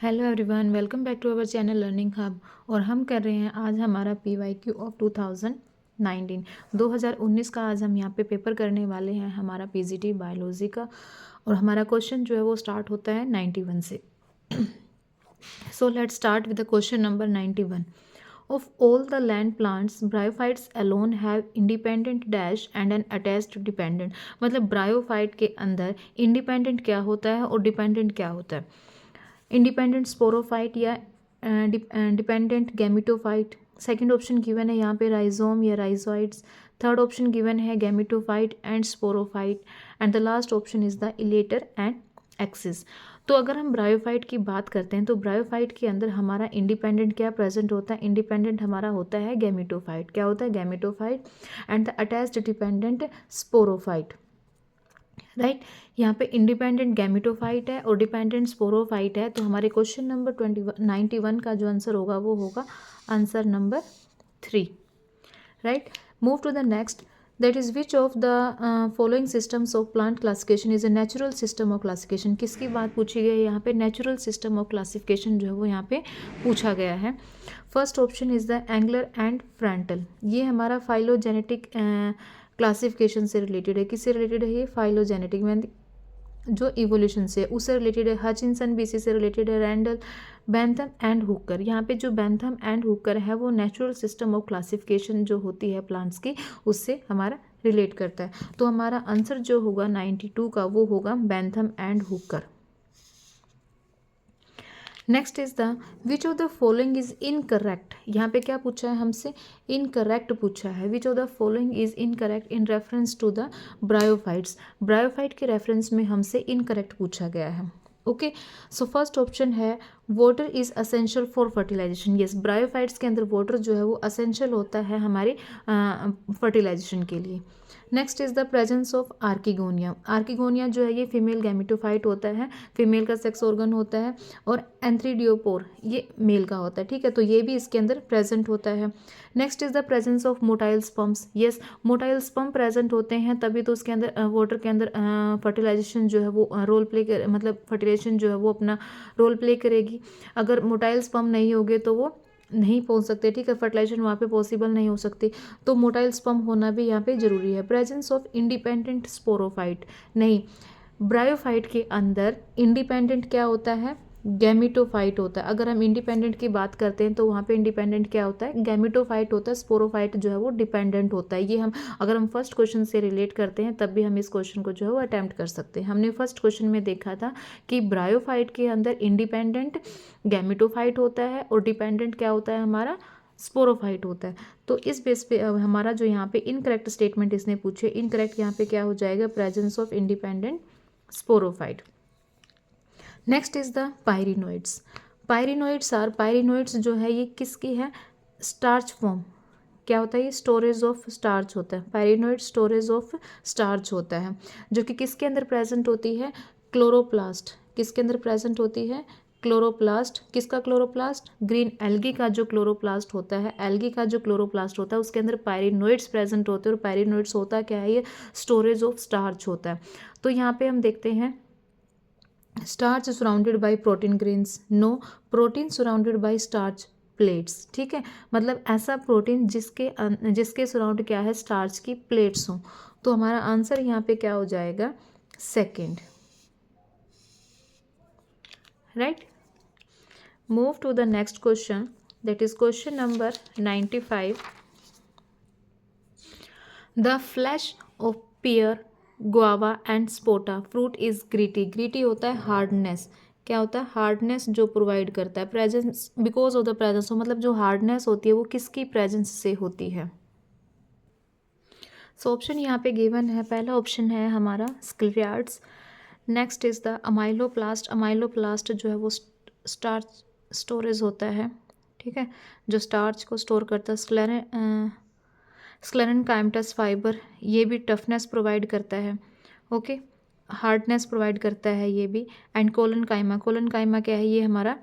Hello everyone, welcome back to our channel learning hub. और हम कर रहे हैं आज हमारा PYQ ऑफ 2019 का आज हम यहाँ पे पेपर करने वाले हैं हमारा PGT बायोलॉजी का। और हमारा क्वेश्चन जो है वो स्टार्ट होता है 91 से। So let's start with the question number 91। Of all the land plants, bryophytes alone have independent dash and an attached dependent। मतलब ब्रायोफाइट के अंदर इंडिपेंडेंट क्या होता है और डिपेंडेंट क्या होता है। इंडिपेंडेंट स्पोरोफाइट या dependent gametophyte. Second option given है यहाँ पे राइजोम या राइजोइड्स। थर्ड ऑप्शन गिवन है gametophyte and sporophyte. And the last option is the elater and axis. तो अगर हम ब्रायोफाइट की बात करते हैं तो ब्रायोफाइट के अंदर हमारा इंडिपेंडेंट क्या प्रेजेंट होता है। इंडिपेंडेंट हमारा होता है गैमिटोफाइट। क्या होता है? Gametophyte. And the attached dependent sporophyte. Right यहाँ पे इंडिपेंडेंट गैमिटोफाइट है और डिपेंडेंट स्पोरोफाइट है। तो हमारे क्वेश्चन नंबर 91 का जो आंसर होगा वो होगा answer number 3। Right, move to the next. That is which of the following systems of plant classification is a natural system of classification. किसकी बात पूछी गई है यहाँ पे? नेचुरल सिस्टम ऑफ क्लासिफिकेशन जो है वो यहाँ पे पूछा गया है। First option is the Engler and Prantl. ये हमारा फाइलोजेनेटिक क्लासिफिकेशन से रिलेटेड है। किससे रिलेटेड है ये? फाइलोजेनेटिक में जो इवोल्यूशन से उससे रिलेटेड है। हचिंसन बीसी से रिलेटेड है। Rendle, Bentham and Hooker. यहाँ पे जो बेंथम एंड हुकर है वो नेचुरल सिस्टम ऑफ क्लासिफिकेशन जो होती है प्लांट्स की उससे हमारा रिलेट करता है। तो हमारा आंसर जो होगा 92 का वो होगा Bentham and Hooker. Next is the which of the following is incorrect. यहाँ पे क्या पूछा है हमसे? इनकरेक्ट पूछा है। Which of the following is incorrect in reference to the bryophytes. Bryophyte के रेफरेंस में हमसे इनकरेक्ट पूछा गया है। ओके, सो फर्स्ट ऑप्शन है water is essential for fertilization. Yes, bryophytes के अंदर वाटर जो है वो असेंशियल होता है हमारे फर्टिलाइजेशन के लिए। Next is the presence of archegonia. Archegonia जो है ये फीमेल गैमिटोफाइट होता है, फीमेल का सेक्स ऑर्गन होता है। और एंथ्रीडियोपोर ये मेल का होता है। ठीक है, तो ये भी इसके अंदर प्रेजेंट होता है। Next is the presence of motile sperms. Yes, motile sperm present होते हैं तभी तो उसके अंदर वाटर के अंदर फर्टिलाइजेशन जो है वो रोल प्ले कर मतलब फर्टिलाइजेशन जो है वो अपना रोल प्ले करेगी। अगर मोटाइल स्पम नहीं होगे तो वो नहीं पहुंच सकते। ठीक है, फर्टिलाइजेशन वहाँ पे पॉसिबल नहीं हो सकती। तो मोटाइल स्पम होना भी यहाँ पे जरूरी है। प्रेजेंस ऑफ इंडिपेंडेंट स्पोरोफाइट नहीं, ब्रायोफाइट के अंदर इंडिपेंडेंट क्या होता है? गैमिटोफाइट होता है। अगर हम इंडिपेंडेंट की बात करते हैं तो वहाँ पे इंडिपेंडेंट क्या होता है? गैमिटोफाइट होता है। स्पोरोफाइट जो है वो डिपेंडेंट होता है। ये हम अगर हम फर्स्ट क्वेश्चन से रिलेट करते हैं तब भी हम इस क्वेश्चन को जो है वो अटैम्प्ट कर सकते हैं। हमने फर्स्ट क्वेश्चन में देखा था कि ब्रायोफाइट के अंदर इंडिपेंडेंट गैमिटोफाइट होता है और डिपेंडेंट क्या होता है हमारा? स्पोरोफाइट होता है। तो इस बेस पे हमारा जो यहाँ पे इनकरेक्ट स्टेटमेंट इसने पूछे, इनकरेक्ट यहाँ पे क्या हो जाएगा? Presence of independent sporophyte. Next is the pyrenoids. Pyrenoids जो है ये किसकी है? Starch form. क्या होता है ये? स्टोरेज ऑफ स्टार्च होता है। पायरिनोइड स्टोरेज ऑफ स्टार्च होता है जो कि किसके अंदर प्रेजेंट होती है? क्लोरोप्लास्ट। किसके अंदर प्रेजेंट होती है? क्लोरोप्लास्ट। किसका क्लोरोप्लास्ट? ग्रीन एल्गी का जो क्लोरोप्लास्ट होता है, एल्गी का जो क्लोरोप्लास्ट होता है उसके अंदर पायरिनोइड्स प्रेजेंट होते हैं। और पायरिनोइड्स होता क्या है? ये स्टोरेज ऑफ स्टार्च होता है। तो यहाँ पे हम देखते हैं starch surrounded by protein grains. No, protein surrounded by starch plates. ठीक है, मतलब ऐसा प्रोटीन जिसके सराउंड क्या है? स्टार्च की प्लेट्स हों। तो हमारा आंसर यहाँ पे क्या हो जाएगा? Second. Right, move to the next question. That is question number 95। The flesh of pear, guava and sapota fruit is gritty. Gritty होता है हार्डनेस। क्या होता है? हार्डनेस जो प्रोवाइड करता है। Presence, because of the presence, मतलब जो हार्डनेस होती है वो किसकी प्रेजेंस से होती है? सो ऑप्शन यहाँ पे गिवन है। पहला ऑप्शन है हमारा sclereids. Next is the amyloplast. Amyloplast जो है वो स्टार्च स्टोरेज होता है। ठीक है, जो स्टार्च को स्टोर करता है। स्क्लेरेनकाइमटस फाइबर, ये भी टफनेस प्रोवाइड करता है। ओके, हार्डनेस प्रोवाइड करता है ये भी। एंड कोलनकाइमा, कोलनकाइमा क्या है? ये हमारा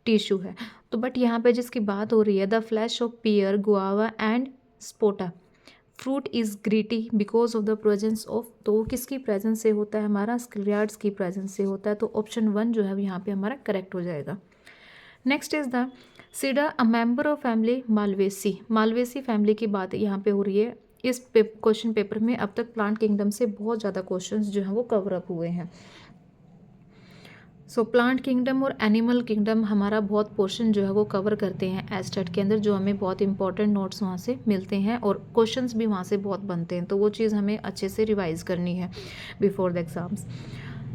टिश्यू है। तो बट यहाँ पे जिसकी बात हो रही है the flesh of pear, guava and sapota fruit is gritty because of the presence of, तो वो किसकी प्रेजेंस से होता है? हमारा स्क्लेरियाड्स की प्रेजेंस से होता है। तो ऑप्शन 1 जो है यहाँ पे हमारा करेक्ट हो जाएगा। Next is the SIDA a member of family Malvaceae. Malvaceae family की बात यहाँ पे हो रही है। इस क्वेश्चन पेपर में अब तक प्लांट किंगडम से बहुत ज़्यादा क्वेश्चंस जो हैं वो कवर अप हुए हैं। सो प्लांट किंगडम और एनिमल किंगडम हमारा बहुत पोर्शन जो है वो कवर करते हैं एस्टेट के अंदर, जो हमें बहुत इंपॉर्टेंट नोट्स वहाँ से मिलते हैं और क्वेश्चंस भी वहाँ से बहुत बनते हैं, तो वो चीज़ हमें अच्छे से रिवाइज करनी है before the exams.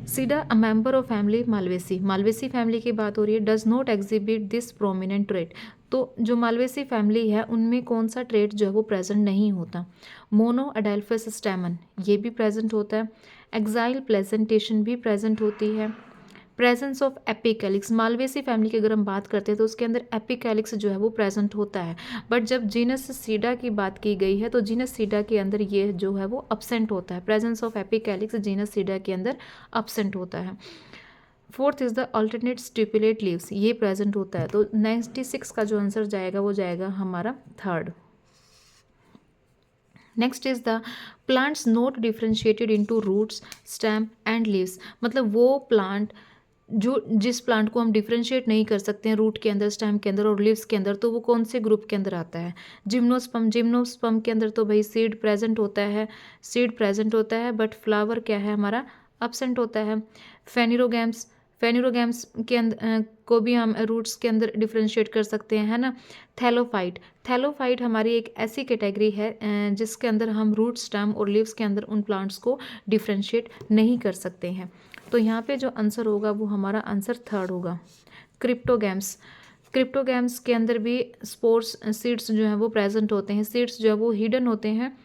SIDA a member of family Malvaceae. Malvaceae family की बात हो रही है। Does not exhibit this prominent trait. तो जो मालवेसी फैमिली है उनमें कौन सा ट्रेट जो है वो प्रेजेंट नहीं होता। मोनो अडेल्फस स्टैमन ये भी प्रेजेंट होता है। एक्साइल प्लेजेंटेशन भी प्रेजेंट होती है। Presence of epicalyx. Malvaceae family की अगर हम बात करते हैं तो उसके अंदर एपिकैलिक्स जो है वो प्रेजेंट होता है, बट जब जीनस सीडा की बात की गई है तो जीनस सीडा के अंदर ये जो है वो अब्सेंट होता है। Presence of epicalyx genus SIDA के अंदर अब्सेंट होता है। Fourth is the alternate stipulate leaves, ये प्रेजेंट होता है। तो 96 का जो आंसर जाएगा वो जाएगा हमारा third. Next is the plants not differentiated into roots stem and leaves. मतलब वो प्लांट जो जिस प्लांट को हम डिफ्रेंशिएट नहीं कर सकते हैं रूट के अंदर, स्टेम के अंदर और लीव्स के अंदर, तो वो कौन से ग्रुप के अंदर आता है। जिम्नोस्पर्म। जिम्नोस्पर्म के अंदर तो भाई सीड प्रेजेंट होता है, सीड प्रेजेंट होता है, बट फ्लावर क्या है हमारा अब्सेंट होता है। फेनिरोगैम्स। फेनिरोगैम्स के अंदर को भी हम रूट्स के अंदर डिफ्रेंशिएट कर सकते हैं, है ना। थैलोफाइट। थैलोफाइट हमारी एक ऐसी कैटेगरी है जिसके अंदर हम रूट, स्टेम और लीव्स के अंदर उन प्लांट्स को डिफ्रेंशिएट नहीं कर सकते हैं। तो यहाँ पे जो आंसर होगा वो हमारा आंसर थर्ड होगा। क्रिप्टोगैम्स। क्रिप्टोगैम्स के अंदर भी स्पोर्स सीड्स जो हैं वो प्रेजेंट होते हैं। सीड्स जो है वो हिडन होते हैं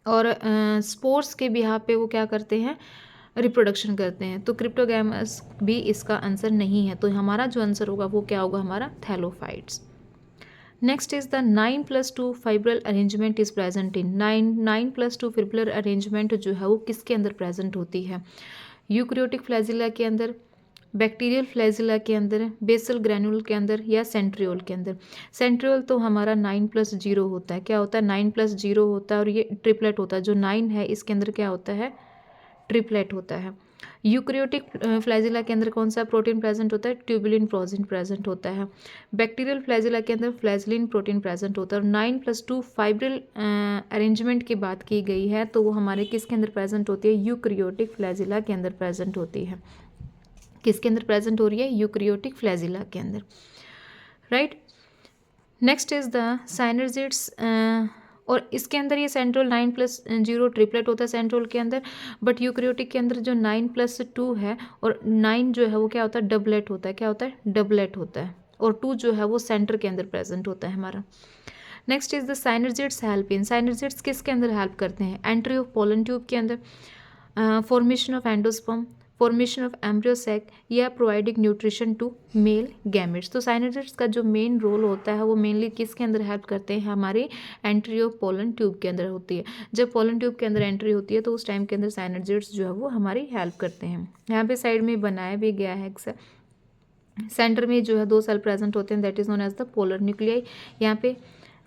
और स्पोर्स के बिहाफ पे वो क्या करते हैं, रिप्रोडक्शन करते हैं। तो क्रिप्टोगैम्स भी इसका आंसर नहीं है। तो हमारा जो आंसर होगा वो क्या होगा हमारा thallophytes. Next is the 9+2 fibril arrangement is present in. 9+2 fibril arrangement जो है वो किसके अंदर प्रेजेंट होती है। यूक्रियोटिक फ्लैजिला के अंदर, बैक्टीरियल फ्लैजिला के अंदर, बेसल ग्रैनुल के अंदर या सेंट्रियोल के अंदर। सेंट्रियोल तो हमारा 9+0 होता है। क्या होता है 9+0 होता है और ये ट्रिपलेट होता है। जो 9 है इसके अंदर क्या होता है ट्रिपलेट होता है। यूक्रियोटिक फ्लैजिला के अंदर कौन सा प्रोटीन प्रेजेंट होता है, ट्यूबुलिन प्रोटीन प्रेजेंट होता है। बैक्टीरियल फ्लैजिला के अंदर फ्लैजिलिन प्रोटीन प्रेजेंट होता है। और 9+2 फाइब्रिल अरेंजमेंट की बात की गई है तो वो हमारे किसके अंदर प्रेजेंट होती है, यूक्रियोटिक फ्लैजिला के अंदर प्रेजेंट होती है। किसके अंदर प्रेजेंट हो रही है, यूक्रियोटिक फ्लैजिला के अंदर, राइट। Next is the साइनर्जिड्स। और इसके अंदर ये सेंट्रोल 9+0 ट्रिपलेट होता है सेंट्रोल के अंदर, बट यूक्रियोटिक के अंदर जो 9+2 है और 9 जो है वो क्या होता है डबलेट होता है। क्या होता है डबलेट होता है और 2 जो है वो सेंटर के अंदर प्रेजेंट होता है हमारा। Next is the साइनर्जिड्स help in. साइनर्जिड्स किसके अंदर हेल्प करते हैं, एंट्री ऑफ पोलन ट्यूब के अंदर, formation of endosperm, formation of embryo sac या providing nutrition to male gametes. तो साइनर्जिड्स का जो मेन रोल होता है वो मेनली किसके अंदर हेल्प करते हैं, हमारे एंट्री ऑफ पोलन ट्यूब के अंदर होती है। जब पोलन ट्यूब के अंदर एंट्री होती है तो उस टाइम के अंदर साइनर्जिड्स जो है वो हमारी हेल्प करते हैं। यहाँ पे साइड में बनाया भी गया है सेंटर में जो है 2 सेल प्रेजेंट होते हैं, that is known as the polar nuclei. यहाँ पे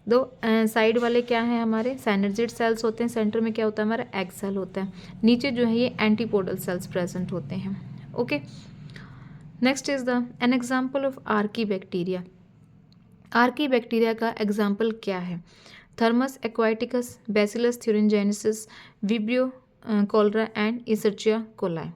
दो साइड वाले क्या है हमारे साइनर्जिड सेल्स होते हैं, सेंटर में क्या होता है हमारा एग सेल होता है, नीचे जो है ये एंटीपोडल सेल्स प्रेजेंट होते हैं। Okay, next is the an example of archaebacteria. Archaebacteria का एग्जाम्पल क्या है, Thermus aquaticus, Bacillus thuringiensis, Vibrio cholerae and Escherichia coli.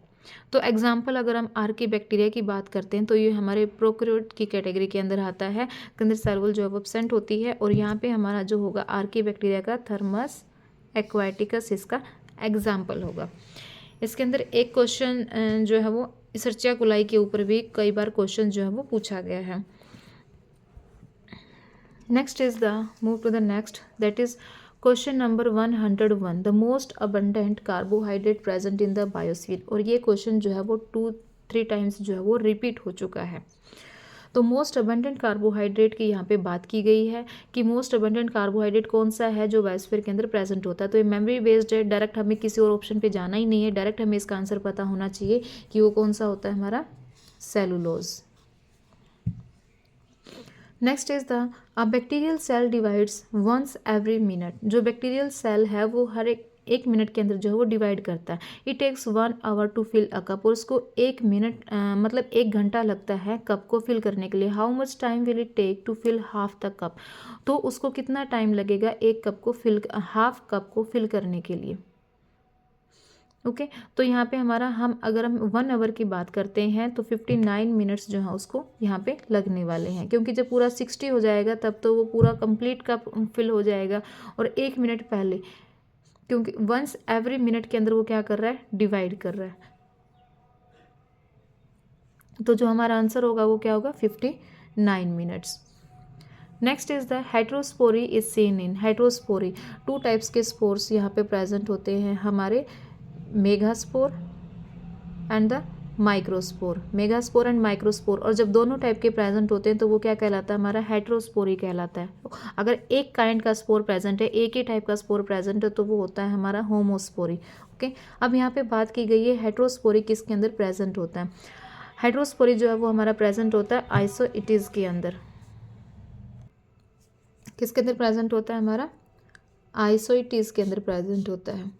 तो एग्जाम्पल अगर हम आर्की बैक्टीरिया की बात करते हैं तो ये हमारे प्रोकैरियोट की कैटेगरी के अंदर आता है, के अंदर सेल वॉल जो है एब्सेंट होती है। और यहाँ पे हमारा जो होगा आर्की बैक्टीरिया का थर्मस एक्वाटिकस इसका एग्जाम्पल होगा। इसके अंदर एक क्वेश्चन जो है वो इसर्चिया कोलाई के ऊपर भी कई बार क्वेश्चन जो है वो पूछा गया है। Next is the move to the next, that is question number 101, the most abundant carbohydrate present in the biosphere. और ये क्वेश्चन जो है वो 2-3 टाइम्स जो है वो रिपीट हो चुका है। तो मोस्ट अबंडेंट कार्बोहाइड्रेट की यहाँ पे बात की गई है कि मोस्ट अबंडेंट कार्बोहाइड्रेट कौन सा है जो बायोस्फीयर के अंदर प्रेजेंट होता है। तो ये मेमोरी बेस्ड है, डायरेक्ट हमें किसी और ऑप्शन पे जाना ही नहीं है, डायरेक्ट हमें इसका आंसर पता होना चाहिए कि वो कौन सा होता है हमारा cellulose. Next is the a bacterial cell divides once every minute. जो बैक्टीरियल सेल है वो हर एक एक मिनट के अंदर जो है वो डिवाइड करता है। It takes 1 hour to fill a cup, और उसको 1 मिनट मतलब 1 घंटा लगता है कप को फिल करने के लिए। How much time will it take to fill half the cup, तो उसको कितना टाइम लगेगा एक कप को फिल, हाफ कप को फिल करने के लिए। ओके तो यहाँ पे हमारा अगर हम 1 आवर की बात करते हैं तो 59 मिनट्स जो है उसको यहाँ पे लगने वाले हैं, क्योंकि जब पूरा 60 हो जाएगा तब तो वो पूरा कंप्लीट कप फिल हो जाएगा। और 1 मिनट पहले, क्योंकि वंस एवरी मिनट के अंदर वो क्या कर रहा है, डिवाइड कर रहा है। तो जो हमारा आंसर होगा वो क्या होगा, 59 minutes. Next is the heterospory is seen in. Heterospory 2 types के स्पोर्स यहाँ पे प्रेजेंट होते हैं हमारे, megaspore and the microspore. Megaspore and microspore, और जब दोनों टाइप के प्रेजेंट होते हैं तो वो क्या कहलाता है, हमारा हेट्रोस्पोरी कहलाता है। अगर एक काइंड का स्पोर प्रेजेंट है, एक ही टाइप का स्पोर प्रेजेंट है, तो वो होता है हमारा होमोस्पोरी। ओके अब यहाँ पे बात की गई है हेट्रोस्पोरी किसके अंदर प्रेजेंट होता है। हेट्रोस्पोरी जो है वो हमारा प्रेजेंट होता है आइसोइटिस के अंदर। किसके अंदर प्रेजेंट होता है, हमारा आइसोइटिस के अंदर प्रेजेंट होता है।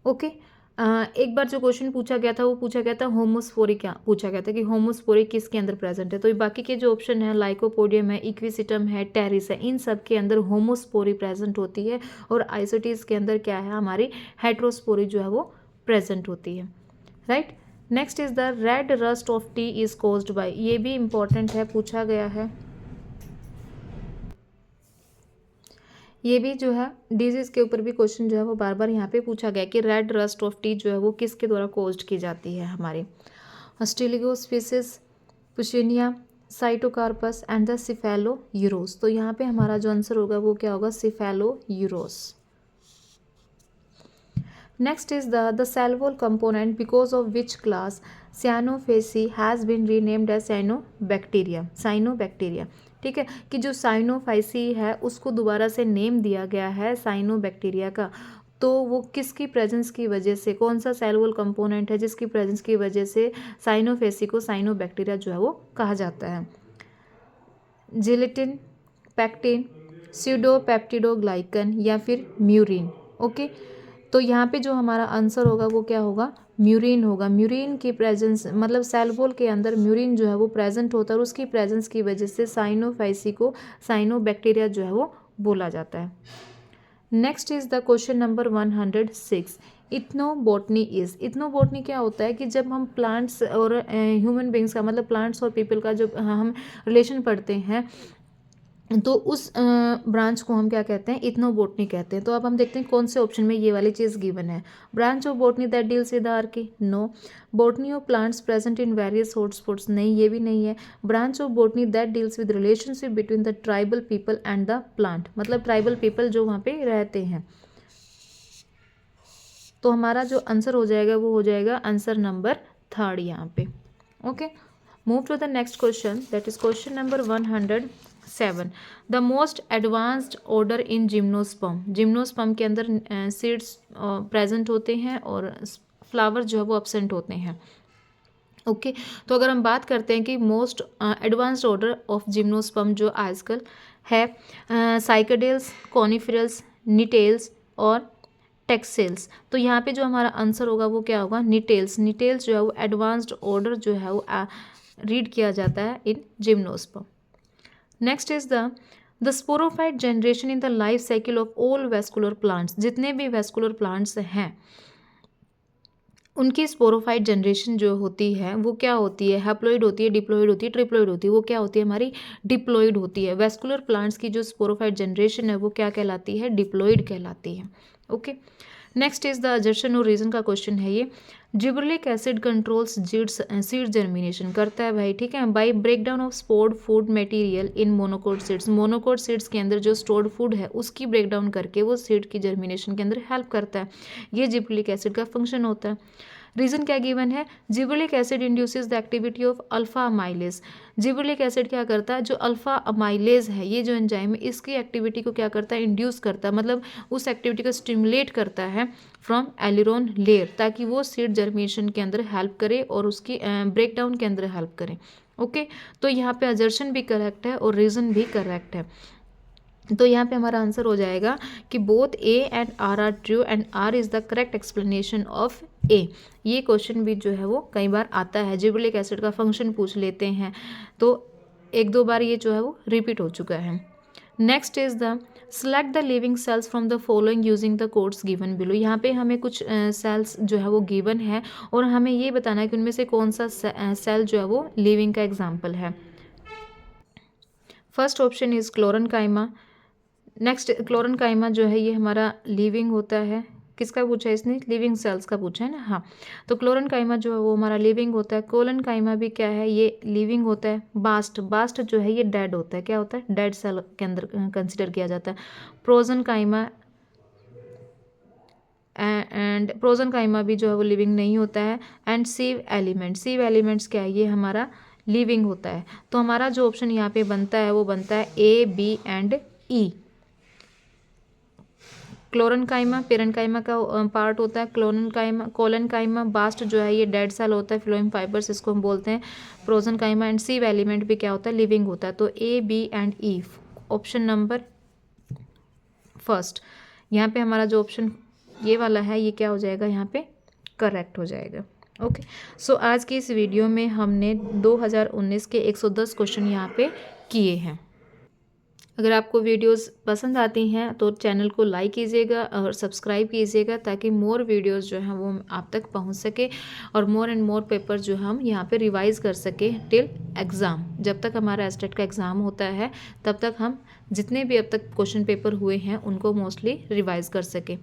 ओके एक बार जो क्वेश्चन पूछा गया था वो पूछा गया था होमोस्पोरी, क्या पूछा गया था कि होमोस्पोरी किसके अंदर प्रेजेंट है। तो बाकी के जो ऑप्शन है, लाइकोपोडियम है, इक्विसिटम है, टेरिस है, इन सब के अंदर होमोस्पोरी प्रेजेंट होती है। और आइसोटिस के अंदर क्या है, हमारी हेट्रोस्पोरी जो है वो प्रेजेंट होती है। Right next is the red rust of T is caused by. ये भी इंपॉर्टेंट है, पूछा गया है। ये भी जो है डिजीज के ऊपर भी क्वेश्चन जो है वो बार बार यहाँ पे पूछा गया कि रेड रस्ट ऑफ टी जो है वो किसके द्वारा कॉज्ड की जाती है, हमारी अस्टिलिगोस्पीसिस, पुशिनिया, साइटोकार्पस एंड द सिफेलोयूरोस। तो यहाँ पे हमारा जो आंसर होगा वो क्या होगा, Cephaleuros. Next is the cell wall component because of which class Cyanophyceae has been renamed as cyanobacteria. Cyanobacteria ठीक है, कि जो साइनोफाइसी है उसको दोबारा से नेम दिया गया है साइनोबैक्टीरिया का। तो वो किसकी प्रेजेंस की वजह से, कौन सा सेलुलर कंपोनेंट है जिसकी प्रेजेंस की वजह से साइनोफेसी को साइनोबैक्टीरिया जो है वो कहा जाता है। जिलेटिन, पैक्टिन, स्यूडोपेप्टिडोग्लाइकन या फिर म्यूरिन। ओके तो यहाँ पे जो हमारा आंसर होगा वो क्या होगा, म्यूरिन होगा। म्यूरिन की प्रेजेंस मतलब सेल वॉल के अंदर म्यूरिन जो है वो प्रेजेंट होता है, और उसकी प्रेजेंस की वजह से साइनोफाइसी को साइनोबैक्टीरिया जो है वो बोला जाता है। Next is the question number 106। Ethnobotany is. Ethnobotany क्या होता है कि जब हम प्लांट्स और ह्यूमन बींग्स का मतलब प्लांट्स और पीपल का जो हम रिलेशन पढ़ते हैं तो उस ब्रांच को हम क्या कहते हैं, इथनोबोटनी कहते हैं। तो अब हम देखते हैं कौन से ऑप्शन में ये वाली चीज़ गिवन है। Branch of botany that deals with archaea, no. Botany of plants present in various hotspots, नहीं ये भी नहीं है। Branch of botany that deals with relationship between the tribal people and the plant, मतलब ट्राइबल पीपल जो वहाँ पे रहते हैं। तो हमारा जो आंसर हो जाएगा वो हो जाएगा आंसर नंबर 3 यहाँ पे। Okay move to the next question, that is question number 107। The most advanced order in gymnosperm. Gymnosperm के अंदर सीड्स प्रेजेंट होते हैं और फ्लावर जो है वो एब्सेंट होते हैं। ओके तो अगर हम बात करते हैं कि most advanced order of gymnosperm जो आजकल है, साइकेडेल्स, कॉनिफेरस, निटेल्स और टेक्सेल्स। तो यहाँ पे जो हमारा आंसर होगा वो क्या होगा, निटेल्स। निटेल्स जो है वो एडवांस्ड ऑर्डर जो है वो रीड किया जाता है इन gymnosperm. Next is the sporophyte generation in the life cycle of all vascular plants. जितने भी वेस्कुलर प्लांट्स हैं उनकी स्पोरोफाइट जनरेशन जो होती है वो क्या होती है, हैप्लॉइड होती है, डिप्लॉइड होती है, ट्रिप्लॉइड होती है। वो क्या होती है, हमारी डिप्लॉइड होती है। वेस्कुलर प्लांट्स की जो स्पोरोफाइट जनरेशन है वो क्या कहलाती है, डिप्लॉइड कहलाती है। Okay next is the assertion और रीजन का क्वेश्चन है ये। Gibberellic acid controls seed germination करता है भाई, ठीक है, by breakdown of stored food material in monocot seeds. Monocot seeds के अंदर जो स्टोर्ड फूड है उसकी ब्रेकडाउन करके वो सीड की जर्मिनेशन के अंदर हेल्प करता है। ये जिबरलिक एसिड का फंक्शन होता है। रीजन क्या गिवन है, gibberellic acid induces the activity of alpha amylase. Gibberellic acid क्या करता है, जो अल्फा अमाइलेज है ये जो एंजाइम है इसकी एक्टिविटी को क्या करता है, इंड्यूस करता है, मतलब उस एक्टिविटी को स्टिमुलेट करता है फ्रॉम एलिरोन लेयर, ताकि वो सीड जर्मिनेशन के अंदर हेल्प करे और उसकी ब्रेकडाउन के अंदर हेल्प करे। ओके तो यहाँ पे अजर्शन भी करेक्ट है और रीजन भी करेक्ट है। तो यहाँ पे हमारा आंसर हो जाएगा कि both A and R true and R is the correct explanation of A. ये क्वेश्चन भी जो है वो कई बार आता है, जिबरेलिक एसिड का फंक्शन पूछ लेते हैं, तो एक दो बार ये जो है वो रिपीट हो चुका है। Next is the select the living cells from the following using the codes given below. यहाँ पे हमें कुछ सेल्स जो है वो गिवन है और हमें ये बताना है कि उनमें से कौन सा सेल जो है वो लिविंग का एग्जाम्पल है। First option is chlorenchyma. Next chlorenchyma जो है ये हमारा लिविंग होता है। किसका पूछा है इसने? लिविंग सेल्स का पूछा है ना। हाँ, तो क्लोरनकाइमा जो है वो हमारा लिविंग होता है। कोलनकाइमा भी क्या है? ये लिविंग होता है। बास्ट जो है ये डेड होता है। क्या होता है? डेड सेल के अंदर कंसिडर किया जाता है। प्रोजनकाइमा एंड प्रोजनकाइमा भी जो है वो लिविंग नहीं होता है। एंड सीव एलिमेंट्स क्या है? ये हमारा लिविंग होता है। तो हमारा जो ऑप्शन यहाँ पे बनता है वो बनता है A, B and E. Chlorenchyma parenchyma का पार्ट होता है। कोलनकाइमा बास्ट जो है ये डेड सेल होता है, फ्लोएम फाइबर्स इसको हम बोलते हैं। प्रोजनकाइमा एंड सीव एलिमेंट भी क्या होता है? लिविंग होता है। तो A, B and E, option number first. यहाँ पे हमारा जो ऑप्शन ये वाला है ये क्या हो जाएगा? यहाँ पे करेक्ट हो जाएगा। ओके, सो आज की इस वीडियो में हमने 2019 के 110 क्वेश्चन यहाँ पे किए हैं। अगर आपको वीडियोस पसंद आती हैं तो चैनल को लाइक कीजिएगा और सब्सक्राइब कीजिएगा ताकि मोर वीडियोस जो हैं वो आप तक पहुंच सके और मोर एंड मोर पेपर जो हम यहाँ पे रिवाइज कर सके टिल एग्ज़ाम। जब तक हमारा एस्टेट का एग्ज़ाम होता है तब तक हम जितने भी अब तक क्वेश्चन पेपर हुए हैं उनको मोस्टली रिवाइज कर सके।